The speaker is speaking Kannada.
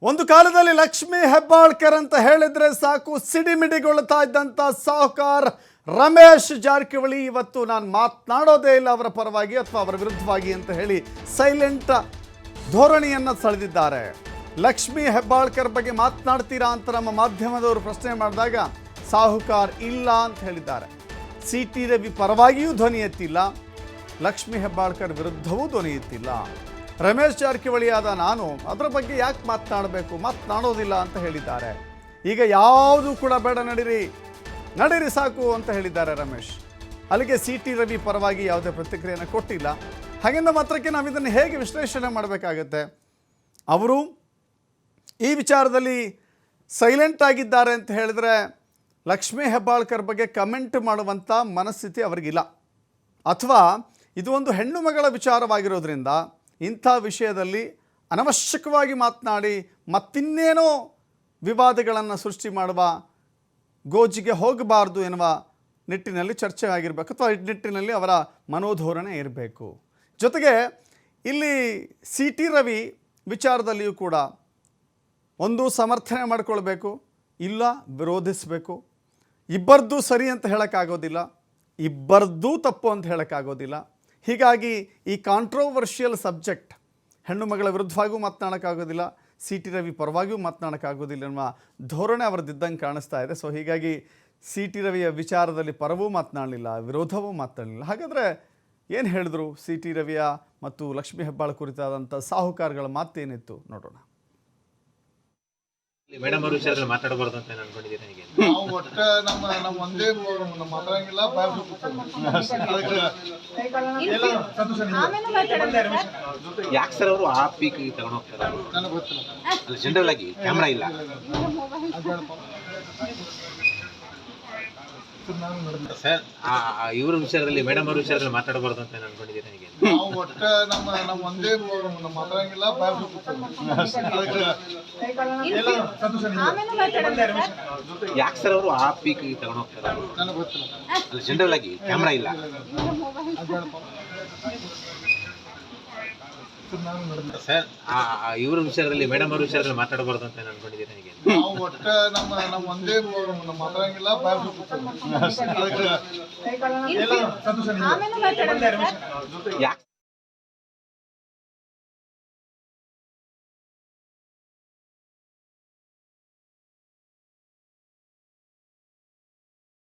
ಒಂದು ಕಾಲದಲ್ಲಿ ಲಕ್ಷ್ಮೀ ಹೆಬ್ಬಾಳ್ಕರ್ ಅಂತ ಹೇಳಿದ್ರೆ ಸಾಕು ಸಿಡಿಮಿಡಿಗೊಳ್ತಾ ಇದ್ದಂಥ ಸಾಹುಕಾರ್ ರಮೇಶ್ ಜಾರಕಿಹೊಳಿ ಇವತ್ತು ನಾನು ಮಾತನಾಡೋದೇ ಇಲ್ಲ ಅವರ ಪರವಾಗಿ ಅಥವಾ ಅವರ ವಿರುದ್ಧವಾಗಿ ಅಂತ ಹೇಳಿ ಸೈಲೆಂಟ್ ಧೋರಣೆಯನ್ನು ಸೆಳೆದಿದ್ದಾರೆ. ಲಕ್ಷ್ಮೀ ಹೆಬ್ಬಾಳ್ಕರ್ ಬಗ್ಗೆ ಮಾತನಾಡ್ತೀರಾ ಅಂತ ನಮ್ಮ ಮಾಧ್ಯಮದವರು ಪ್ರಶ್ನೆ ಮಾಡಿದಾಗ ಸಾಹುಕಾರ್ ಇಲ್ಲ ಅಂತ ಹೇಳಿದ್ದಾರೆ. CT ರವಿ ಪರವಾಗಿಯೂ ಧ್ವನಿ ಎತ್ತಿಲ್ಲ, ಲಕ್ಷ್ಮೀ ಹೆಬ್ಬಾಳ್ಕರ್ ವಿರುದ್ಧವೂ ಧ್ವನಿ ಎತ್ತಿಲ್ಲ. ರಮೇಶ್ ಜಾರಕಿಹೊಳಿ ಆದ ನಾನು ಅದರ ಬಗ್ಗೆ ಯಾಕೆ ಮಾತನಾಡೋದಿಲ್ಲ ಅಂತ ಹೇಳಿದ್ದಾರೆ. ಈಗ ಯಾವುದು ಕೂಡ ಬೇಡ, ನಡೀರಿ ಸಾಕು ಅಂತ ಹೇಳಿದ್ದಾರೆ ರಮೇಶ್. ಅಲ್ಲಿಗೆ CT ರವಿ ಪರವಾಗಿ ಯಾವುದೇ ಪ್ರತಿಕ್ರಿಯೆಯನ್ನು ಕೊಟ್ಟಿಲ್ಲ. ಹಾಗೆಂದ ಮಾತ್ರಕ್ಕೆ ನಾವು ಇದನ್ನು ಹೇಗೆ ವಿಶ್ಲೇಷಣೆ ಮಾಡಬೇಕಾಗತ್ತೆ? ಅವರು ಈ ವಿಚಾರದಲ್ಲಿ ಸೈಲೆಂಟ್ ಆಗಿದ್ದಾರೆ ಅಂತ ಹೇಳಿದ್ರೆ ಲಕ್ಷ್ಮೀ ಹೆಬ್ಬಾಳ್ಕರ್ ಬಗ್ಗೆ ಕಮೆಂಟ್ ಮಾಡುವಂಥ ಮನಸ್ಥಿತಿ ಅವರಿಗಿಲ್ಲ, ಅಥವಾ ಇದು ಒಂದು ಹೆಣ್ಣು ಮಗಳ ವಿಚಾರವಾಗಿರೋದ್ರಿಂದ ಇಂಥ ವಿಷಯದಲ್ಲಿ ಅನವಶ್ಯಕವಾಗಿ ಮಾತನಾಡಿ ಮತ್ತಿನ್ನೇನೋ ವಿವಾದಗಳನ್ನು ಸೃಷ್ಟಿ ಮಾಡುವ ಗೋಜಿಗೆ ಹೋಗಬಾರ್ದು ಎನ್ನುವ ನಿಟ್ಟಿನಲ್ಲಿ ಚರ್ಚೆ ಆಗಿರಬೇಕು, ಅಥವಾ ಈ ನಿಟ್ಟಿನಲ್ಲಿ ಅವರ ಮನೋಧೋರಣೆ ಇರಬೇಕು. ಜೊತೆಗೆ ಇಲ್ಲಿ CT ರವಿ ವಿಚಾರದಲ್ಲಿಯೂ ಕೂಡ ಒಂದು ಸಮರ್ಥನೆ ಮಾಡಿಕೊಳ್ಬೇಕು, ಇಲ್ಲ ವಿರೋಧಿಸಬೇಕು. ಇಬ್ಬರದ್ದು ಸರಿ ಅಂತ ಹೇಳೋಕ್ಕಾಗೋದಿಲ್ಲ, ಇಬ್ಬರದ್ದು ತಪ್ಪು ಅಂತ ಹೇಳೋಕ್ಕಾಗೋದಿಲ್ಲ. ಹೀಗಾಗಿ ಈ ಕಾಂಟ್ರೋವರ್ಷಿಯಲ್ ಸಬ್ಜೆಕ್ಟ್ ಹೆಣ್ಣು ಮಗಳ ವಿರುದ್ಧವಾಗಿಯೂ ಮಾತನಾಡೋಕ್ಕಾಗೋದಿಲ್ಲ, CT ರವಿ ಪರವಾಗಿಯೂ ಮಾತನಾಡೋಕ್ಕಾಗೋದಿಲ್ಲ ಎನ್ನುವ ಧೋರಣೆ ಅವರದ್ದಿದ್ದಂಗೆ ಕಾಣಿಸ್ತಾ ಇದೆ. ಸೊ ಹೀಗಾಗಿ CT ರವಿಯ ವಿಚಾರದಲ್ಲಿ ಪರವೂ ಮಾತನಾಡಲಿಲ್ಲ, ವಿರೋಧವೂ ಮಾತನಾಡಲಿಲ್ಲ. ಹಾಗಾದರೆ ಏನು ಹೇಳಿದ್ರು CT ರವಿಯ ಮತ್ತು ಲಕ್ಷ್ಮೀ ಹೆಬ್ಬಾಳ್ ಕುರಿತಾದಂಥ ಸಾಹುಕಾರಗಳ ಮಾತೇನಿತ್ತು ನೋಡೋಣ. ಮೇಡಮ್ ಅವರು ವಿಚಾರದಲ್ಲಿ ಮಾತಾಡಬಾರ್ದು ಅಂತ ಅನ್ಕೊಂಡಿದ್ದೀನಿ. ಹೇಗೆ ನಾವು ಒಟ್ಟ ನಮ್ಮ ಒಂದೇ ನಮ್ಮ ಮಾತಾಡಂಗಿಲ್ಲ, ಯಾಕೆ ಸರ್ ಅವರು ಆ ಪೀಕ್ ತಗೊಂಡು ಹೋಗ್ತಾರೆ? ನನಗೆ ಗೊತ್ತಿಲ್ಲ. ಅಲ್ಲ, ಜನರಲ್ ಆಗಿ ಕ್ಯಾಮ್ರಾ ಇಲ್ಲ ಸರ್. ಇವ್ರ ವಿಚಾರದಲ್ಲಿ ಮೇಡಮ್ ಅವ್ರ ವಿಚಾರದಲ್ಲಿ ಮಾತಾಡಬಾರ್ದು ಅಂತ ಅನ್ಕೊಂಡಿದ್ದೀನಿ. ಹೇಗೆ ನಾವು ಒಟ್ಟ ನಮ್ಮ ಒಂದೇ ನಮ್ಮ ಮಾತಾಡಂಗಿಲ್ಲ, ಯಾಕೆ ಸರ್ ಅವರು ಆ ಪೀಕ್ ತಗೊಂಡು ಹೋಗ್ತಾರೆ? ನನಗೆ ಗೊತ್ತಿಲ್ಲ. ಅಲ್ಲ, ಜನರಲ್ ಆಗಿ ಕ್ಯಾಮ್ರಾ ಇಲ್ಲ ಸರ್. ಇವ್ರ ವಿಚಾರದಲ್ಲಿ ಮೇಡಮ್ ಅವ್ರ ವಿಚಾರದಲ್ಲಿ ಮಾತಾಡಬಾರ್ದು ಅಂತ ಅನ್ಕೊಂಡಿದ್ದೀನಿ. ಹೇಗೆ ನಾವು ಒಟ್ಟ ನಮ್ಮ ಒಂದೇ ನಮ್ಮ ಮಾತಾಡಂಗಿಲ್ಲ, ಯಾಕೆ